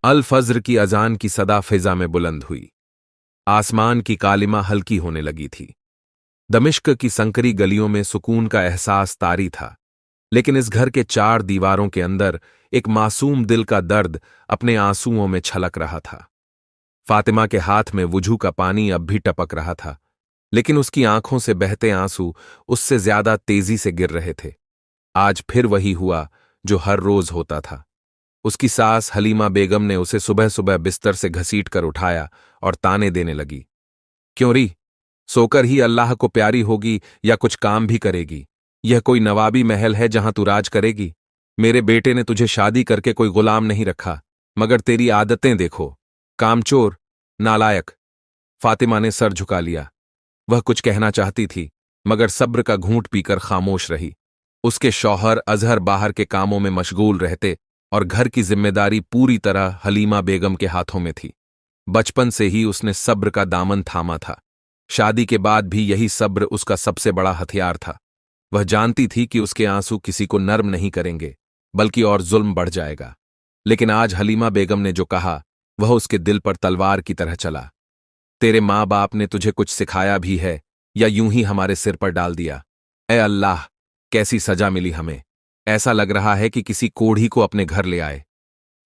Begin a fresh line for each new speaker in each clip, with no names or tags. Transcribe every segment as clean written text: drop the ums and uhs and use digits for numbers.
अल फज्र की अजान की सदा फिजा में बुलंद हुई। आसमान की कालिमा हल्की होने लगी थी। दमिश्क की संकरी गलियों में सुकून का एहसास तारी था, लेकिन इस घर के चार दीवारों के अंदर एक मासूम दिल का दर्द अपने आंसुओं में छलक रहा था। फातिमा के हाथ में वुजू का पानी अब भी टपक रहा था, लेकिन उसकी आंखों से बहते आंसू उससे ज्यादा तेजी से गिर रहे थे। आज फिर वही हुआ जो हर रोज होता था। उसकी सास हलीमा बेगम ने उसे सुबह सुबह बिस्तर से घसीट कर उठाया और ताने देने लगी। क्यों री, सोकर ही अल्लाह को प्यारी होगी या कुछ काम भी करेगी? यह कोई नवाबी महल है जहां तू राज करेगी? मेरे बेटे ने तुझे शादी करके कोई गुलाम नहीं रखा, मगर तेरी आदतें देखो, कामचोर, नालायक। फातिमा ने सर झुका लिया। वह कुछ कहना चाहती थी, मगर सब्र का घूंट पीकर खामोश रही। उसके शौहर अजहर बाहर के कामों में मशगूल रहते और घर की जिम्मेदारी पूरी तरह हलीमा बेगम के हाथों में थी। बचपन से ही उसने सब्र का दामन थामा था। शादी के बाद भी यही सब्र उसका सबसे बड़ा हथियार था। वह जानती थी कि उसके आंसू किसी को नर्म नहीं करेंगे, बल्कि और जुल्म बढ़ जाएगा। लेकिन आज हलीमा बेगम ने जो कहा वह उसके दिल पर तलवार की तरह चला। तेरे माँ बाप ने तुझे कुछ सिखाया भी है या यूं ही हमारे सिर पर डाल दिया? ए अल्लाह, कैसी सजा मिली हमें! ऐसा लग रहा है कि किसी कोढ़ी को अपने घर ले आए।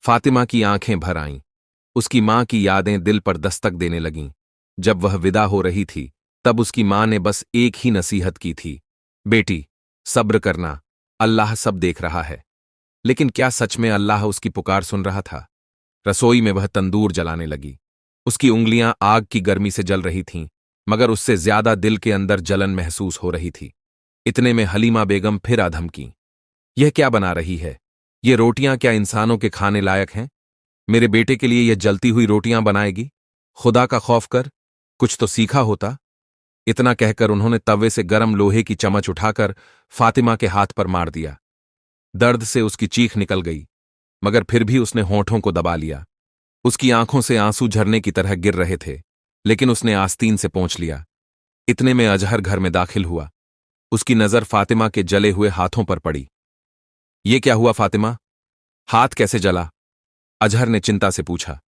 फातिमा की आंखें भर आईं। उसकी मां की यादें दिल पर दस्तक देने लगीं। जब वह विदा हो रही थी, तब उसकी मां ने बस एक ही नसीहत की थी, बेटी, सब्र करना, अल्लाह सब देख रहा है। लेकिन क्या सच में अल्लाह उसकी पुकार सुन रहा था? रसोई में वह तंदूर जलाने लगी। उसकी उंगलियां आग की गर्मी से जल रही थीं, मगर उससे ज्यादा दिल के अंदर जलन महसूस हो रही थी। इतने में हलीमा बेगम फिर अधम की। यह क्या बना रही है? ये रोटियां क्या इंसानों के खाने लायक हैं? मेरे बेटे के लिए यह जलती हुई रोटियां बनाएगी? खुदा का खौफ कर, कुछ तो सीखा होता। इतना कहकर उन्होंने तवे से गर्म लोहे की चम्मच उठाकर फातिमा के हाथ पर मार दिया। दर्द से उसकी चीख निकल गई, मगर फिर भी उसने होठों को दबा लिया। उसकी आंखों से आंसू झरने की तरह गिर रहे थे, लेकिन उसने आस्तीन से पोंछ लिया। इतने में अजहर घर में दाखिल हुआ। उसकी नजर फातिमा के जले हुए हाथों पर पड़ी। ये क्या हुआ फातिमा? हाथ कैसे जला? अजहर ने चिंता से पूछा।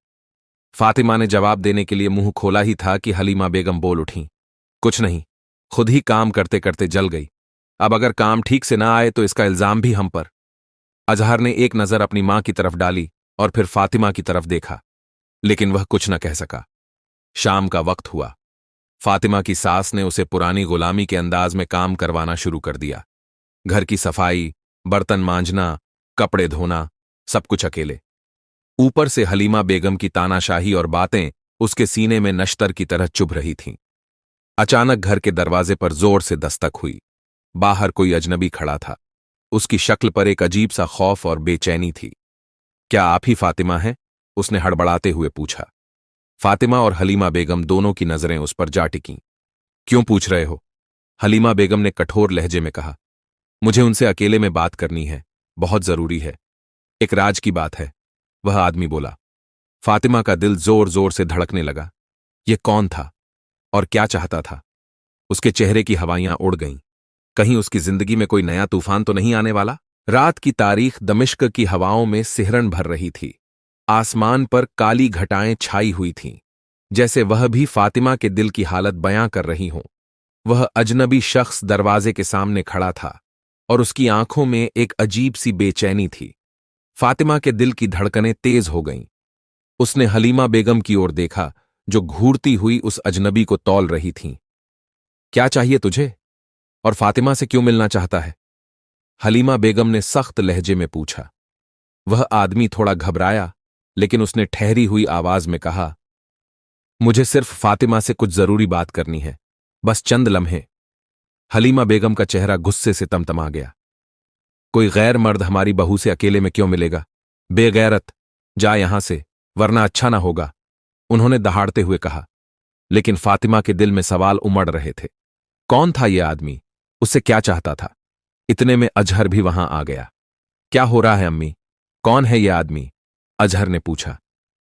फातिमा ने जवाब देने के लिए मुंह खोला ही था कि हलीमा बेगम बोल उठीं, कुछ नहीं, खुद ही काम करते करते जल गई। अब अगर काम ठीक से ना आए तो इसका इल्जाम भी हम पर। अजहर ने एक नजर अपनी मां की तरफ डाली और फिर फातिमा की तरफ देखा, लेकिन वह कुछ न कह सका। शाम का वक्त हुआ। फातिमा की सास ने उसे पुरानी गुलामी के अंदाज में काम करवाना शुरू कर दिया। घर की सफाई, बर्तन मांजना, कपड़े धोना, सब कुछ अकेले। ऊपर से हलीमा बेगम की तानाशाही और बातें उसके सीने में नश्तर की तरह चुभ रही थीं। अचानक घर के दरवाजे पर जोर से दस्तक हुई। बाहर कोई अजनबी खड़ा था। उसकी शक्ल पर एक अजीब सा खौफ और बेचैनी थी। क्या आप ही फातिमा हैं? उसने हड़बड़ाते हुए पूछा। फातिमा और हलीमा बेगम दोनों की नजरें उस पर जा टिकीं। क्यों पूछ रहे हो? हलीमा बेगम ने कठोर लहजे में कहा। मुझे उनसे अकेले में बात करनी है, बहुत जरूरी है। एक राज की बात है, वह आदमी बोला। फातिमा का दिल जोर जोर से धड़कने लगा। यह कौन था और क्या चाहता था? उसके चेहरे की हवाइयां उड़ गईं। कहीं उसकी जिंदगी में कोई नया तूफान तो नहीं आने वाला? रात की तारीख दमिश्क की हवाओं में सिहरन भर रही थी। आसमान पर काली घटाएं छाई हुई थीं, जैसे वह भी फातिमा के दिल की हालत बयां कर रही हों। वह अजनबी शख्स दरवाजे के सामने खड़ा था और उसकी आंखों में एक अजीब सी बेचैनी थी। फातिमा के दिल की धड़कनें तेज हो गईं। उसने हलीमा बेगम की ओर देखा, जो घूरती हुई उस अजनबी को तौल रही थीं। क्या चाहिए तुझे? और फातिमा से क्यों मिलना चाहता है? हलीमा बेगम ने सख्त लहजे में पूछा। वह आदमी थोड़ा घबराया, लेकिन उसने ठहरी हुई आवाज में कहा, मुझे सिर्फ फातिमा से कुछ जरूरी बात करनी है, बस चंद लम्हे। हलीमा बेगम का चेहरा गुस्से से तमतमा गया। कोई गैर मर्द हमारी बहू से अकेले में क्यों मिलेगा? बेगैरत, जा यहां से, वरना अच्छा ना होगा, उन्होंने दहाड़ते हुए कहा। लेकिन फातिमा के दिल में सवाल उमड़ रहे थे। कौन था यह आदमी? उससे क्या चाहता था? इतने में अजहर भी वहां आ गया। क्या हो रहा है अम्मी? कौन है यह आदमी? अजहर ने पूछा।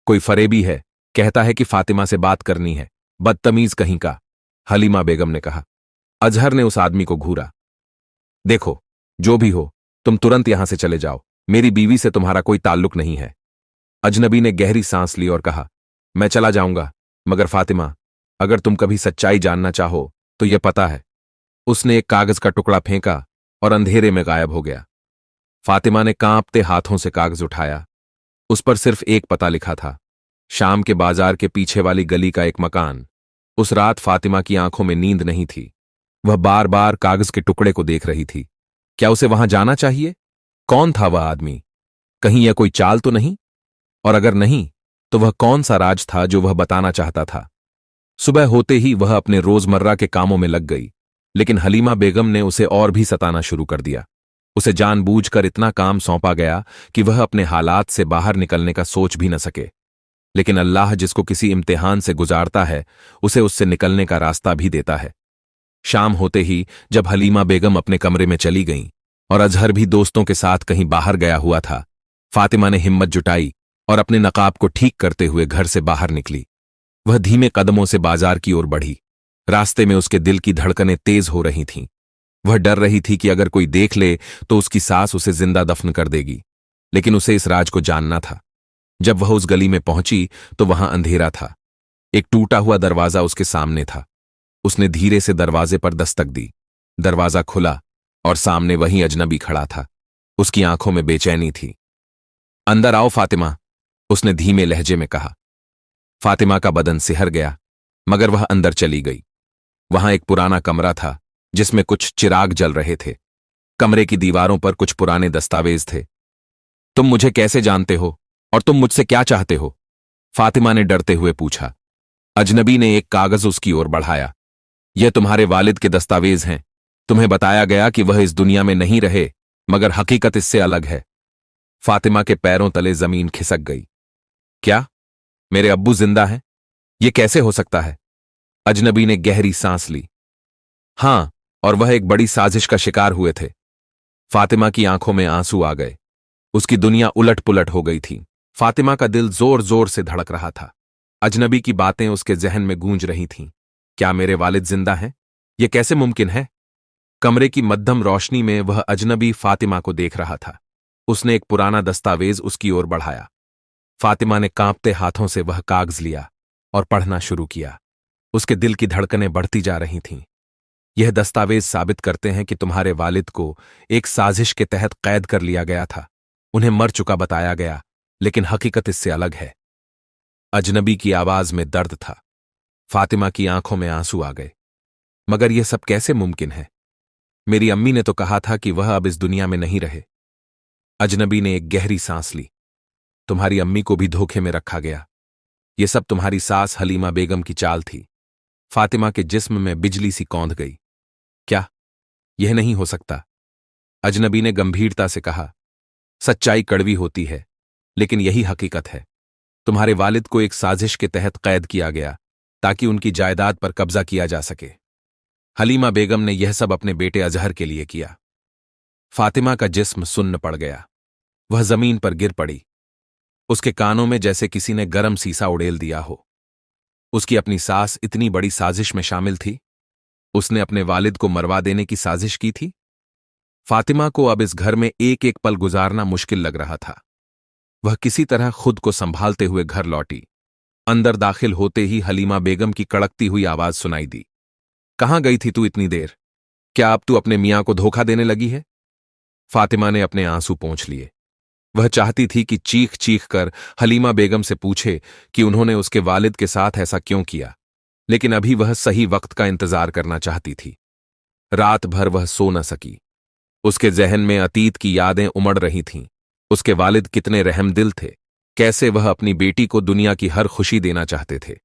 कोई फरेबी है, कहता है कि फातिमा से बात करनी है, बदतमीज कहीं का, हलीमा बेगम ने कहा। अजहर ने उस आदमी को घूरा। देखो, जो भी हो, तुम तुरंत यहां से चले जाओ, मेरी बीवी से तुम्हारा कोई ताल्लुक नहीं है। अजनबी ने गहरी सांस ली और कहा, मैं चला जाऊंगा, मगर फातिमा, अगर तुम कभी सच्चाई जानना चाहो तो यह पता है। उसने एक कागज का टुकड़ा फेंका और अंधेरे में गायब हो गया। फातिमा ने कांपते हाथों से कागज उठाया। उस पर सिर्फ एक पता लिखा था, शाम के बाजार के पीछे वाली गली का एक मकान। उस रात फातिमा की आंखों में नींद नहीं थी। वह बार बार कागज के टुकड़े को देख रही थी। क्या उसे वहां जाना चाहिए? कौन था वह आदमी? कहीं यह कोई चाल तो नहीं? और अगर नहीं, तो वह कौन सा राज था जो वह बताना चाहता था? सुबह होते ही वह अपने रोजमर्रा के कामों में लग गई, लेकिन हलीमा बेगम ने उसे और भी सताना शुरू कर दिया। उसे जानबूझकर इतना काम सौंपा गया कि वह अपने हालात से बाहर निकलने का सोच भी न सके। लेकिन अल्लाह जिसको किसी इम्तिहान से गुजारता है, उसे उससे निकलने का रास्ता भी देता है। शाम होते ही जब हलीमा बेगम अपने कमरे में चली गईं और अजहर भी दोस्तों के साथ कहीं बाहर गया हुआ था, फातिमा ने हिम्मत जुटाई और अपने नकाब को ठीक करते हुए घर से बाहर निकली। वह धीमे कदमों से बाजार की ओर बढ़ी। रास्ते में उसके दिल की धड़कनें तेज हो रही थीं। वह डर रही थी कि अगर कोई देख ले तो उसकी सास उसे जिंदा दफन कर देगी, लेकिन उसे इस राज को जानना था। जब वह उस गली में पहुंची तो वहां अंधेरा था। एक टूटा हुआ दरवाजा उसके सामने था। उसने धीरे से दरवाजे पर दस्तक दी। दरवाजा खुला और सामने वही अजनबी खड़ा था। उसकी आंखों में बेचैनी थी। अंदर आओ फातिमा, उसने धीमे लहजे में कहा। फातिमा का बदन सिहर गया, मगर वह अंदर चली गई। वहां एक पुराना कमरा था जिसमें कुछ चिराग जल रहे थे। कमरे की दीवारों पर कुछ पुराने दस्तावेज थे। तुम मुझे कैसे जानते हो और तुम मुझसे क्या चाहते हो? फातिमा ने डरते हुए पूछा। अजनबी ने एक कागज उसकी ओर बढ़ाया। यह तुम्हारे वालिद के दस्तावेज हैं। तुम्हें बताया गया कि वह इस दुनिया में नहीं रहे, मगर हकीकत इससे अलग है। फातिमा के पैरों तले जमीन खिसक गई। क्या? मेरे अब्बू जिंदा हैं? यह कैसे हो सकता है? अजनबी ने गहरी सांस ली। हां, और वह एक बड़ी साजिश का शिकार हुए थे। फातिमा की आंखों में आंसू आ गए। उसकी दुनिया उलट पुलट हो गई थी। फातिमा का दिल जोर जोर से धड़क रहा था। अजनबी की बातें उसके जहन में गूंज रही थीं। क्या मेरे वालिद जिंदा हैं? यह कैसे मुमकिन है? कमरे की मध्यम रोशनी में वह अजनबी फातिमा को देख रहा था। उसने एक पुराना दस्तावेज उसकी ओर बढ़ाया। फातिमा ने कांपते हाथों से वह कागज लिया और पढ़ना शुरू किया। उसके दिल की धड़कनें बढ़ती जा रही थीं। यह दस्तावेज साबित करते हैं कि तुम्हारे वालिद को एक साजिश के तहत कैद कर लिया गया था। उन्हें मर चुका बताया गया, लेकिन हकीकत इससे अलग है। अजनबी की आवाज में दर्द था। फातिमा की आंखों में आंसू आ गए। मगर यह सब कैसे मुमकिन है? मेरी अम्मी ने तो कहा था कि वह अब इस दुनिया में नहीं रहे। अजनबी ने एक गहरी सांस ली। तुम्हारी अम्मी को भी धोखे में रखा गया। यह सब तुम्हारी सास हलीमा बेगम की चाल थी। फातिमा के जिस्म में बिजली सी कौंध गई। क्या? यह नहीं हो सकता। अजनबी ने गंभीरता से कहा। सच्चाई कड़वी होती है, लेकिन यही हकीकत है। तुम्हारे वालिद को एक साजिश के तहत कैद किया गया ताकि उनकी जायदाद पर कब्जा किया जा सके। हलीमा बेगम ने यह सब अपने बेटे अजहर के लिए किया। फातिमा का जिस्म सुन्न पड़ गया। वह जमीन पर गिर पड़ी। उसके कानों में जैसे किसी ने गरम सीसा उड़ेल दिया हो। उसकी अपनी सास इतनी बड़ी साजिश में शामिल थी? उसने अपने वालिद को मरवा देने की साजिश की थी? फातिमा को अब इस घर में एक एक पल गुजारना मुश्किल लग रहा था। वह किसी तरह खुद को संभालते हुए घर लौटी। अंदर दाखिल होते ही हलीमा बेगम की कड़कती हुई आवाज सुनाई दी। कहां गई थी तू इतनी देर? क्या अब तू अपने मियां को धोखा देने लगी है? फातिमा ने अपने आंसू पोंछ लिए। वह चाहती थी कि चीख चीख कर हलीमा बेगम से पूछे कि उन्होंने उसके वालिद के साथ ऐसा क्यों किया, लेकिन अभी वह सही वक्त का इंतजार करना चाहती थी। रात भर वह सो न सकी। उसके जहन में अतीत की यादें उमड़ रही थीं। उसके वालिद कितने रहमदिल थे। कैसे वह अपनी बेटी को दुनिया की हर खुशी देना चाहते थे।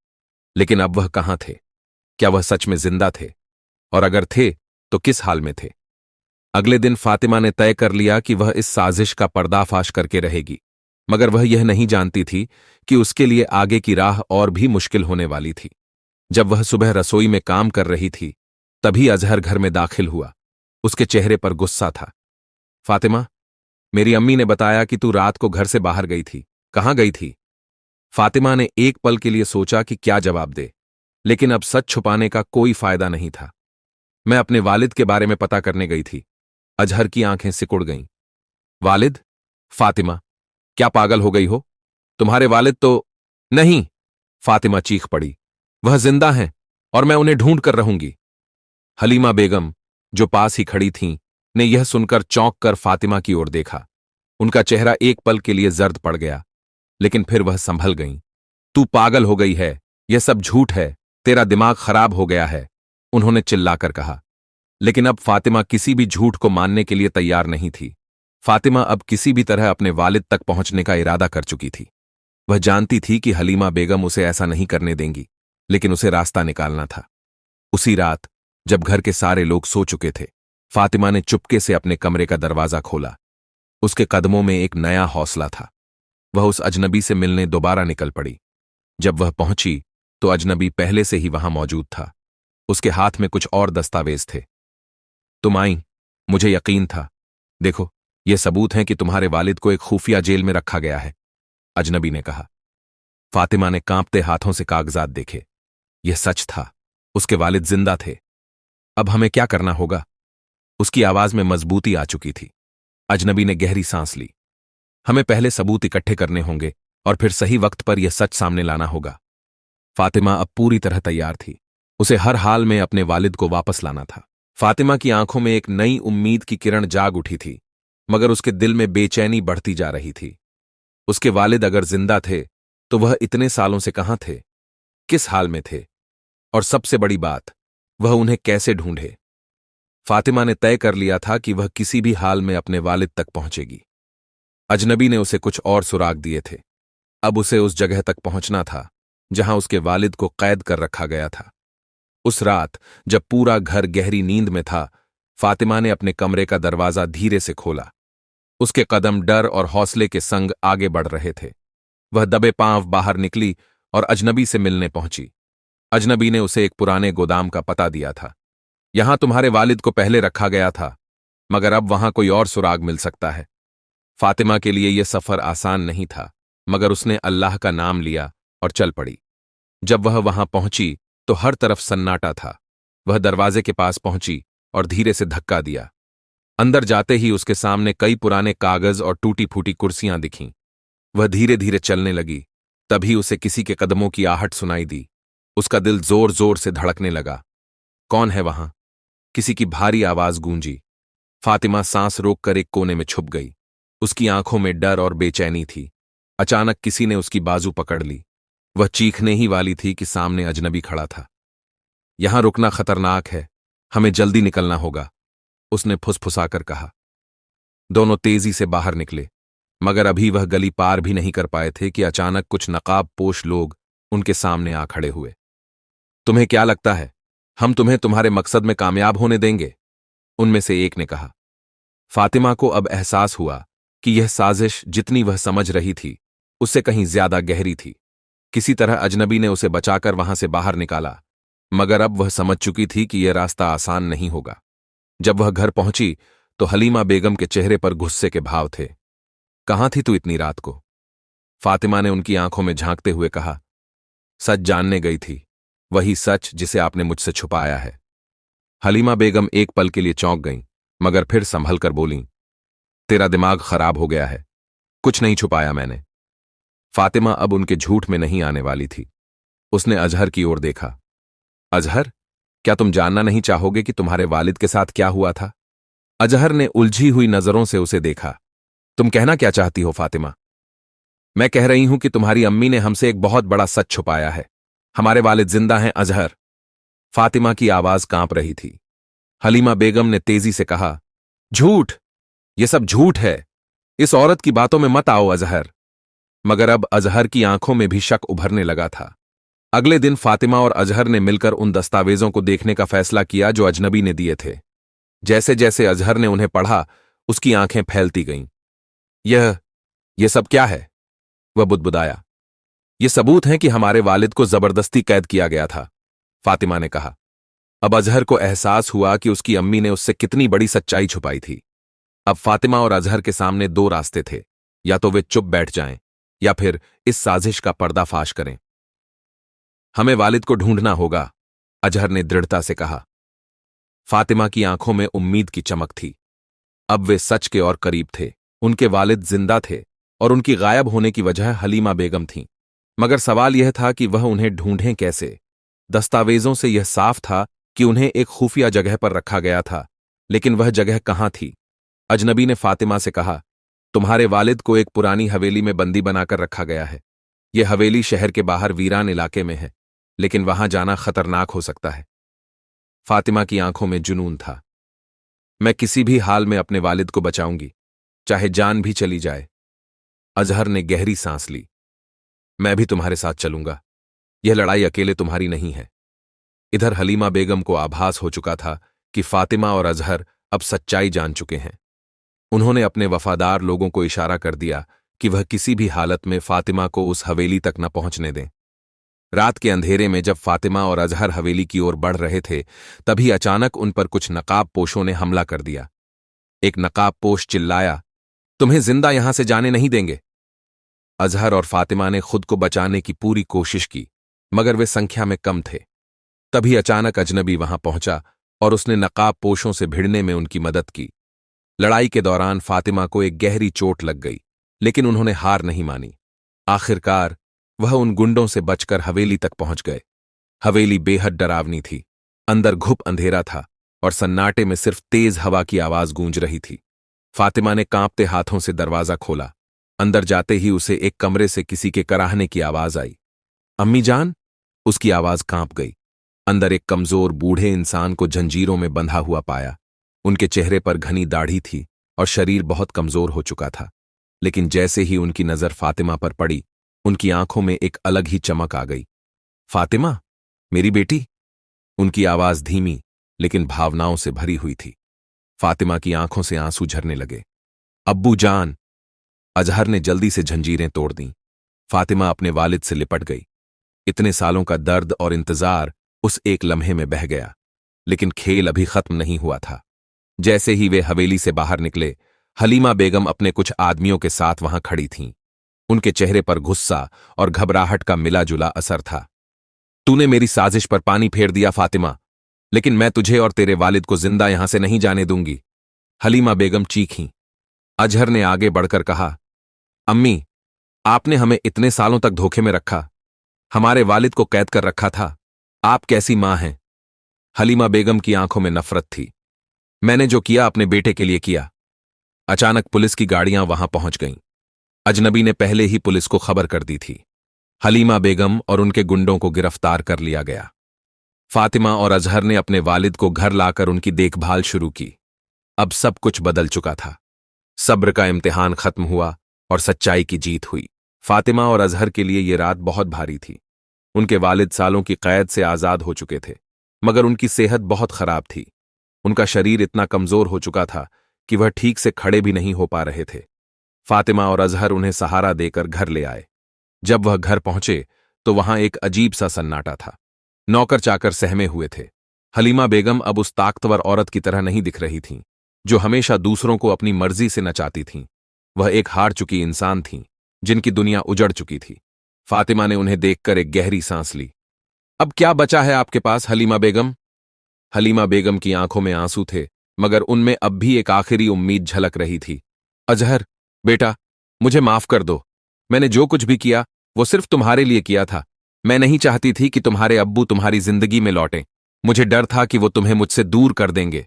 लेकिन अब वह कहां थे? क्या वह सच में जिंदा थे? और अगर थे तो किस हाल में थे? अगले दिन फातिमा ने तय कर लिया कि वह इस साजिश का पर्दाफाश करके रहेगी, मगर वह यह नहीं जानती थी कि उसके लिए आगे की राह और भी मुश्किल होने वाली थी। जब वह सुबह रसोई में काम कर रही थी, तभी अजहर घर में दाखिल हुआ। उसके चेहरे पर गुस्सा था। फातिमा, मेरी अम्मी ने बताया कि तू रात को घर से बाहर गई थी। कहां गई थी? फातिमा ने एक पल के लिए सोचा कि क्या जवाब दे, लेकिन अब सच छुपाने का कोई फायदा नहीं था। मैं अपने वालिद के बारे में पता करने गई थी। अजहर की आंखें सिकुड़ गईं। वालिद? फातिमा, क्या पागल हो गई हो? तुम्हारे वालिद तो नहीं। फातिमा चीख पड़ी, वह जिंदा हैं और मैं उन्हें ढूंढ कर रहूंगी। हलीमा बेगम, जो पास ही खड़ी थीं, ने यह सुनकर चौंक कर फातिमा की ओर देखा। उनका चेहरा एक पल के लिए जर्द पड़ गया, लेकिन फिर वह संभल गईं। तू पागल हो गई है, यह सब झूठ है, तेरा दिमाग खराब हो गया है, उन्होंने चिल्लाकर कहा। लेकिन अब फातिमा किसी भी झूठ को मानने के लिए तैयार नहीं थी। फातिमा अब किसी भी तरह अपने वालिद तक पहुंचने का इरादा कर चुकी थी। वह जानती थी कि हलीमा बेगम उसे ऐसा नहीं करने देंगी, लेकिन उसे रास्ता निकालना था। उसी रात, जब घर के सारे लोग सो चुके थे, फातिमा ने चुपके से अपने कमरे का दरवाजा खोला। उसके कदमों में एक नया हौसला था। वह उस अजनबी से मिलने दोबारा निकल पड़ी। जब वह पहुंची तो अजनबी पहले से ही वहां मौजूद था। उसके हाथ में कुछ और दस्तावेज थे। तुम आई, मुझे यकीन था। देखो, ये सबूत हैं कि तुम्हारे वालिद को एक खुफिया जेल में रखा गया है, अजनबी ने कहा। फातिमा ने कांपते हाथों से कागजात देखे। यह सच था, उसके वालिद जिंदा थे। अब हमें क्या करना होगा? उसकी आवाज में मजबूती आ चुकी थी। अजनबी ने गहरी सांस ली। हमें पहले सबूत इकट्ठे करने होंगे और फिर सही वक्त पर यह सच सामने लाना होगा। फातिमा अब पूरी तरह तैयार थी। उसे हर हाल में अपने वालिद को वापस लाना था। फातिमा की आंखों में एक नई उम्मीद की किरण जाग उठी थी, मगर उसके दिल में बेचैनी बढ़ती जा रही थी। उसके वालिद अगर जिंदा थे तो वह इतने सालों से कहां थे, किस हाल में थे, और सबसे बड़ी बात, वह उन्हें कैसे ढूंढे? फातिमा ने तय कर लिया था कि वह किसी भी हाल में अपने वालिद तक पहुंचेगी। अजनबी ने उसे कुछ और सुराग दिए थे। अब उसे उस जगह तक पहुंचना था जहां उसके वालिद को कैद कर रखा गया था। उस रात, जब पूरा घर गहरी नींद में था, फातिमा ने अपने कमरे का दरवाजा धीरे से खोला। उसके कदम डर और हौसले के संग आगे बढ़ रहे थे। वह दबे पांव बाहर निकली और अजनबी से मिलने पहुंची। अजनबी ने उसे एक पुराने गोदाम का पता दिया था। यहां तुम्हारे वालिद को पहले रखा गया था, मगर अब वहां कोई और सुराग मिल सकता है। फातिमा के लिए यह सफर आसान नहीं था, मगर उसने अल्लाह का नाम लिया और चल पड़ी। जब वह वहां पहुंची तो हर तरफ सन्नाटा था। वह दरवाजे के पास पहुंची और धीरे से धक्का दिया। अंदर जाते ही उसके सामने कई पुराने कागज और टूटी फूटी कुर्सियां दिखीं। वह धीरे धीरे चलने लगी। तभी उसे किसी के कदमों की आहट सुनाई दी। उसका दिल जोर जोर से धड़कने लगा। कौन है वहां? किसी की भारी आवाज गूंजी। फातिमा सांस रोककर एक कोने में छुप गई। उसकी आंखों में डर और बेचैनी थी। अचानक किसी ने उसकी बाजू पकड़ ली। वह चीखने ही वाली थी कि सामने अजनबी खड़ा था। यहां रुकना खतरनाक है, हमें जल्दी निकलना होगा, उसने फुसफुसाकर कहा। दोनों तेजी से बाहर निकले, मगर अभी वह गली पार भी नहीं कर पाए थे कि अचानक कुछ नकाब पोश लोग उनके सामने आ खड़े हुए। तुम्हें क्या लगता है हम तुम्हें तुम्हारे मकसद में कामयाब होने देंगे? उनमें से एक ने कहा। फातिमा को अब एहसास हुआ कि यह साजिश जितनी वह समझ रही थी उससे कहीं ज्यादा गहरी थी। किसी तरह अजनबी ने उसे बचाकर वहां से बाहर निकाला, मगर अब वह समझ चुकी थी कि यह रास्ता आसान नहीं होगा। जब वह घर पहुंची तो हलीमा बेगम के चेहरे पर गुस्से के भाव थे। कहां थी तू इतनी रात को? फातिमा ने उनकी आंखों में झांकते हुए कहा। सच जानने गई थी, वही सच जिसे आपने मुझसे छुपाया है। हलीमा बेगम एक पल के लिए चौंक गईं, मगर फिर संभल कर बोलीं, तेरा दिमाग खराब हो गया है, कुछ नहीं छुपाया मैंने। फातिमा अब उनके झूठ में नहीं आने वाली थी। उसने अजहर की ओर देखा। अजहर, क्या तुम जानना नहीं चाहोगे कि तुम्हारे वालिद के साथ क्या हुआ था? अजहर ने उलझी हुई नजरों से उसे देखा। तुम कहना क्या चाहती हो फातिमा? मैं कह रही हूं कि तुम्हारी अम्मी ने हमसे एक बहुत बड़ा सच छुपाया है। हमारे वालिद जिंदा हैं, अजहर। फातिमा की आवाज कांप रही थी। हलीमा बेगम ने तेजी से कहा, झूठ, ये सब झूठ है, इस औरत की बातों में मत आओ अजहर। मगर अब अजहर की आंखों में भी शक उभरने लगा था। अगले दिन फातिमा और अजहर ने मिलकर उन दस्तावेजों को देखने का फैसला किया जो अजनबी ने दिए थे। जैसे जैसे अजहर ने उन्हें पढ़ा, उसकी आंखें फैलती गईं। यह सब क्या है? वह बुदबुदाया। ये सबूत हैं कि हमारे वालिद को जबरदस्ती कैद किया गया था, फातिमा ने कहा। अब अजहर को एहसास हुआ कि उसकी अम्मी ने उससे कितनी बड़ी सच्चाई छुपाई थी। अब फातिमा और अजहर के सामने दो रास्ते थे, या तो वे चुप बैठ जाएं या फिर इस साजिश का पर्दाफाश करें। हमें वालिद को ढूंढना होगा, अजहर ने दृढ़ता से कहा। फातिमा की आंखों में उम्मीद की चमक थी। अब वे सच के और करीब थे। उनके वालिद जिंदा थे और उनकी गायब होने की वजह हलीमा बेगम थी। मगर सवाल यह था कि वह उन्हें ढूंढें कैसे। दस्तावेजों से यह साफ था कि उन्हें एक खुफिया जगह पर रखा गया था, लेकिन वह जगह कहाँ थी? अजनबी ने फातिमा से कहा, तुम्हारे वालिद को एक पुरानी हवेली में बंदी बनाकर रखा गया है। यह हवेली शहर के बाहर वीरान इलाके में है, लेकिन वहां जाना खतरनाक हो सकता है। फातिमा की आंखों में जुनून था। मैं किसी भी हाल में अपने वालिद को बचाऊंगी, चाहे जान भी चली जाए। अजहर ने गहरी सांस ली। मैं भी तुम्हारे साथ चलूंगा। यह लड़ाई अकेले तुम्हारी नहीं है। इधर हलीमा बेगम को आभास हो चुका था कि फातिमा और अजहर अब सच्चाई जान चुके हैं। उन्होंने अपने वफादार लोगों को इशारा कर दिया कि वह किसी भी हालत में फातिमा को उस हवेली तक न पहुंचने दें। रात के अंधेरे में जब फातिमा और अजहर हवेली की ओर बढ़ रहे थे, तभी अचानक उन पर कुछ नकाब पोशों ने हमला कर दिया। एक नकाब पोश चिल्लाया, तुम्हें जिंदा यहां से जाने नहीं देंगे। अजहर और फातिमा ने खुद को बचाने की पूरी कोशिश की, मगर वे संख्या में कम थे। तभी अचानक अजनबी वहां पहुंचा और उसने नकाब पोशों से भिड़ने में उनकी मदद की। लड़ाई के दौरान फातिमा को एक गहरी चोट लग गई, लेकिन उन्होंने हार नहीं मानी। आखिरकार वह उन गुंडों से बचकर हवेली तक पहुंच गए। हवेली बेहद डरावनी थी। अंदर घुप अंधेरा था और सन्नाटे में सिर्फ तेज हवा की आवाज गूंज रही थी। फातिमा ने कांपते हाथों से दरवाजा खोला। अंदर जाते ही उसे एक कमरे से किसी के कराहने की आवाज आई। अम्मी जान! उसकी आवाज कांप गई। अंदर एक कमजोर बूढ़े इंसान को जंजीरों में बंधा हुआ पाया। उनके चेहरे पर घनी दाढ़ी थी और शरीर बहुत कमजोर हो चुका था, लेकिन जैसे ही उनकी नजर फातिमा पर पड़ी, उनकी आंखों में एक अलग ही चमक आ गई। फातिमा, मेरी बेटी! उनकी आवाज धीमी लेकिन भावनाओं से भरी हुई थी। फातिमा की आंखों से आंसू झरने लगे। अब्बू जान! अजहर ने जल्दी से जंजीरें तोड़ दीं। फातिमा अपने वालिद से लिपट गई। इतने सालों का दर्द और इंतजार उस एक लम्हे में बह गया, लेकिन खेल अभी खत्म नहीं हुआ था। जैसे ही वे हवेली से बाहर निकले, हलीमा बेगम अपने कुछ आदमियों के साथ वहां खड़ी थीं। उनके चेहरे पर गुस्सा और घबराहट का मिला जुला असर था। तूने मेरी साजिश पर पानी फेर दिया फातिमा, लेकिन मैं तुझे और तेरे वालिद को जिंदा यहां से नहीं जाने दूंगी। हलीमा बेगम चीखीं। अजहर ने आगे बढ़कर कहा, अम्मी, आपने हमें इतने सालों तक धोखे में रखा, हमारे वालिद को कैद कर रखा था। आप कैसी मां हैं? हलीमा बेगम की आंखों में नफरत थी। मैंने जो किया अपने बेटे के लिए किया। अचानक पुलिस की गाड़ियां वहां पहुंच गईं। अजनबी ने पहले ही पुलिस को खबर कर दी थी। हलीमा बेगम और उनके गुंडों को गिरफ्तार कर लिया गया। फातिमा और अजहर ने अपने वालिद को घर लाकर उनकी देखभाल शुरू की। अब सब कुछ बदल चुका था। सब्र का इम्तिहान खत्म हुआ और सच्चाई की जीत हुई। फातिमा और अजहर के लिए ये रात बहुत भारी थी। उनके वालिद सालों की कैद से आजाद हो चुके थे, मगर उनकी सेहत बहुत खराब थी। उनका शरीर इतना कमजोर हो चुका था कि वह ठीक से खड़े भी नहीं हो पा रहे थे। फातिमा और अजहर उन्हें सहारा देकर घर ले आए। जब वह घर पहुंचे तो वहां एक अजीब सा सन्नाटा था। नौकर चाकर सहमे हुए थे। हलीमा बेगम अब उस ताकतवर औरत की तरह नहीं दिख रही थीं, जो हमेशा दूसरों को अपनी मर्जी से नचाती थीं। वह एक हार चुकी इंसान थीं, जिनकी दुनिया उजड़ चुकी थी। फातिमा ने उन्हें देखकर एक गहरी सांस ली। अब क्या बचा है आपके पास, हलीमा बेगम? हलीमा बेगम की आंखों में आंसू थे, मगर उनमें अब भी एक आखिरी उम्मीद झलक रही थी। अजहर, बेटा, मुझे माफ कर दो। मैंने जो कुछ भी किया वो सिर्फ तुम्हारे लिए किया था। मैं नहीं चाहती थी कि तुम्हारे अब्बू तुम्हारी जिंदगी में लौटें। मुझे डर था कि वो तुम्हें मुझसे दूर कर देंगे।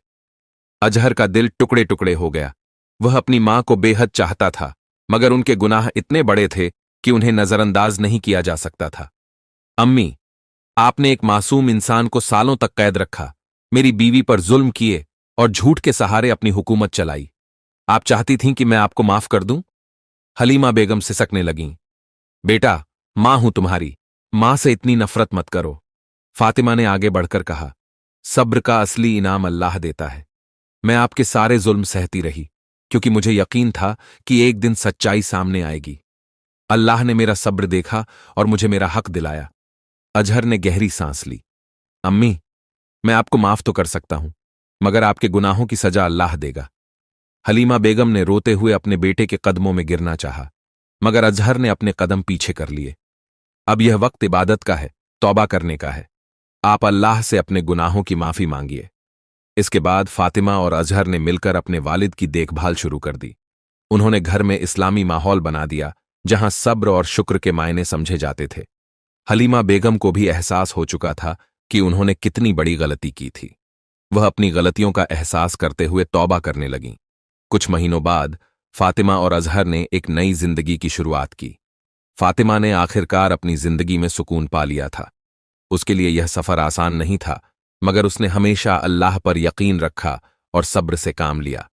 अजहर का दिल टुकड़े टुकड़े हो गया। वह अपनी मां को बेहद चाहता था, मगर उनके गुनाह इतने बड़े थे कि उन्हें नजरअंदाज नहीं किया जा सकता था। अम्मी, आपने एक मासूम इंसान को सालों तक कैद रखा, मेरी बीवी पर जुल्म किए और झूठ के सहारे अपनी हुकूमत चलाई। आप चाहती थीं कि मैं आपको माफ कर दूं? हलीमा बेगम सिसकने लगीं। बेटा, मां हूं तुम्हारी, मां से इतनी नफरत मत करो। फातिमा ने आगे बढ़कर कहा, सब्र का असली इनाम अल्लाह देता है। मैं आपके सारे जुल्म सहती रही, क्योंकि मुझे यकीन था कि एक दिन सच्चाई सामने आएगी। अल्लाह ने मेरा सब्र देखा और मुझे मेरा हक दिलाया। अजहर ने गहरी सांस ली। अम्मी, मैं आपको माफ तो कर सकता हूं, मगर आपके गुनाहों की सजा अल्लाह देगा। हलीमा बेगम ने रोते हुए अपने बेटे के कदमों में गिरना चाहा, मगर अजहर ने अपने कदम पीछे कर लिए। अब यह वक्त इबादत का है, तौबा करने का है। आप अल्लाह से अपने गुनाहों की माफी मांगिए। इसके बाद फातिमा और अजहर ने मिलकर अपने वालिद की देखभाल शुरू कर दी। उन्होंने घर में इस्लामी माहौल बना दिया जहां सब्र और शुक्र के मायने समझे जाते थे। हलीमा बेगम को भी एहसास हो चुका था कि उन्होंने कितनी बड़ी गलती की थी। वह अपनी गलतियों का एहसास करते हुए तौबा करने लगीं। कुछ महीनों बाद फातिमा और अजहर ने एक नई जिंदगी की शुरुआत की। फातिमा ने आखिरकार अपनी जिंदगी में सुकून पा लिया था। उसके लिए यह सफर आसान नहीं था, मगर उसने हमेशा अल्लाह पर यकीन रखा और सब्र से काम लिया।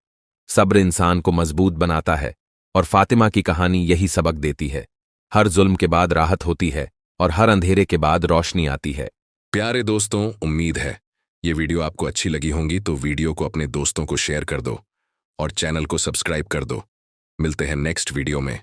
सब्र इंसान को मजबूत बनाता है और फातिमा की कहानी यही सबक देती है। हर जुल्म के बाद राहत होती है और हर अंधेरे के बाद रोशनी आती है।
प्यारे दोस्तों, उम्मीद है ये वीडियो आपको अच्छी लगी होंगी, तो वीडियो को अपने दोस्तों को शेयर कर दो और चैनल को सब्सक्राइब कर दो। मिलते हैं नेक्स्ट वीडियो में।